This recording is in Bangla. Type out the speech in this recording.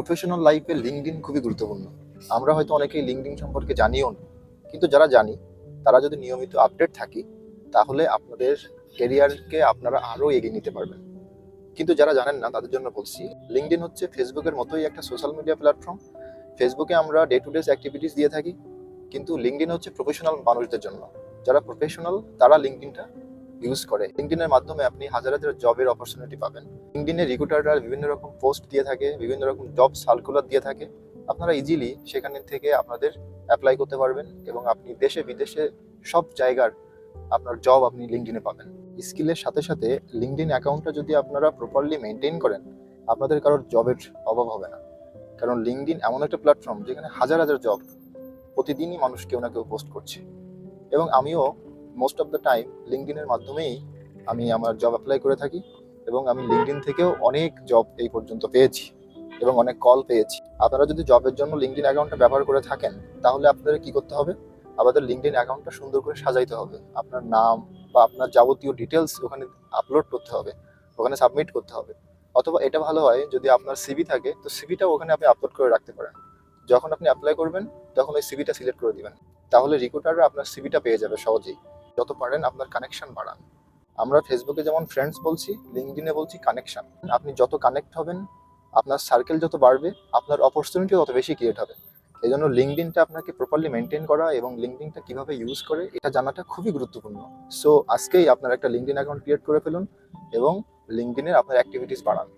প্রফেশনাল লাইফে লিঙ্কডইন খুবই গুরুত্বপূর্ণ। আমরা হয়তো অনেকেই লিঙ্কডইন সম্পর্কে জানিও না, কিন্তু যারা জানি তারা যদি নিয়মিত আপডেট থাকি তাহলে আপনাদের ক্যারিয়ারকে আপনারা আরও এগিয়ে নিতে পারবেন। কিন্তু যারা জানেন না তাদের জন্য বলছি, লিঙ্কডইন হচ্ছে ফেসবুকের মতোই একটা সোশ্যাল মিডিয়া প্ল্যাটফর্ম। ফেসবুকে আমরা ডে টু ডে অ্যাক্টিভিটিস দিয়ে থাকি, কিন্তু লিঙ্কডইন হচ্ছে প্রফেশনাল মানুষদের জন্য। যারা প্রফেশনাল তারা লিঙ্কডইনটা ইউজ করে। লিঙ্কডইনের মাধ্যমে আপনি হাজার হাজার জবের অপরচুনিটি পাবেন। লিঙ্কডইনে রিক্রুটাররা বিভিন্ন রকম পোস্ট দিয়ে থাকে, বিভিন্ন রকম জব সার্কুলার দিয়ে থাকে। আপনারা ইজিলি সেখান থেকে আপনাদের অ্যাপ্লাই করতে পারবেন এবং আপনি দেশে বিদেশে সব জায়গার আপনার জব আপনি লিঙ্কডইনে পাবেন। স্কিলের সাথে সাথে লিঙ্কডইন অ্যাকাউন্টটা যদি আপনারা প্রপারলি মেনটেন করেন, আপনাদের কারোর জবের অভাব হবে না। কারণ লিঙ্কডইন এমন একটা প্ল্যাটফর্ম যেখানে হাজার হাজার জব প্রতিদিনই মানুষ কেউ না কেউ পোস্ট করছে। এবং আমিও মোস্ট অফ দ্য টাইম লিঙ্কডইনের মাধ্যমেই আমি আমার জব অ্যাপ্লাই করে থাকি এবং আমি লিঙ্কডইন থেকেও অনেক জব এই পর্যন্ত পেয়েছি এবং অনেক কল পেয়েছি। আপনারা যদি জবের জন্য লিঙ্কডইন অ্যাকাউন্টটা ব্যবহার করে থাকেন তাহলে আপনাদের কি করতে হবে? আপনাদের লিঙ্কডইন অ্যাকাউন্টটা সুন্দর করে সাজাইতে হবে। আপনার নাম বা আপনার যাবতীয় ডিটেলস ওখানে আপলোড করতে হবে, ওখানে সাবমিট করতে হবে। অথবা এটা ভালো হয় যদি আপনার সিভি থাকে, তো সিভিটাও ওখানে আপনি আপলোড করে রাখতে পারেন। যখন আপনি অ্যাপ্লাই করবেন তখন ওই সিভিটা সিলেক্ট করে দিবেন, তাহলে রিক্রুটাররা আপনার সিভিটা পেয়ে যাবে সহজেই। যত পারেন আপনার কানেকশন বাড়ান। আমরা ফেসবুকে যেমন ফ্রেন্ডস বলছি, লিঙ্কডইনে বলছি কানেকশন। আপনি যত কানেক্ট হবেন, আপনার সার্কেল যত বাড়বে, আপনার অপরচুনিটিও তত বেশি ক্রিয়েট হবে। এই জন্য লিঙ্কডইনটা আপনাকে প্রপারলি মেনটেন করা এবং লিঙ্কডইনটা কিভাবে ইউজ করে এটা জানাটা খুবই গুরুত্বপূর্ণ। সো আজকেই আপনার একটা লিঙ্কডইন অ্যাকাউন্ট ক্রিয়েট করে ফেলুন এবং লিঙ্কডইনের আপনার অ্যাক্টিভিটিস বাড়ান।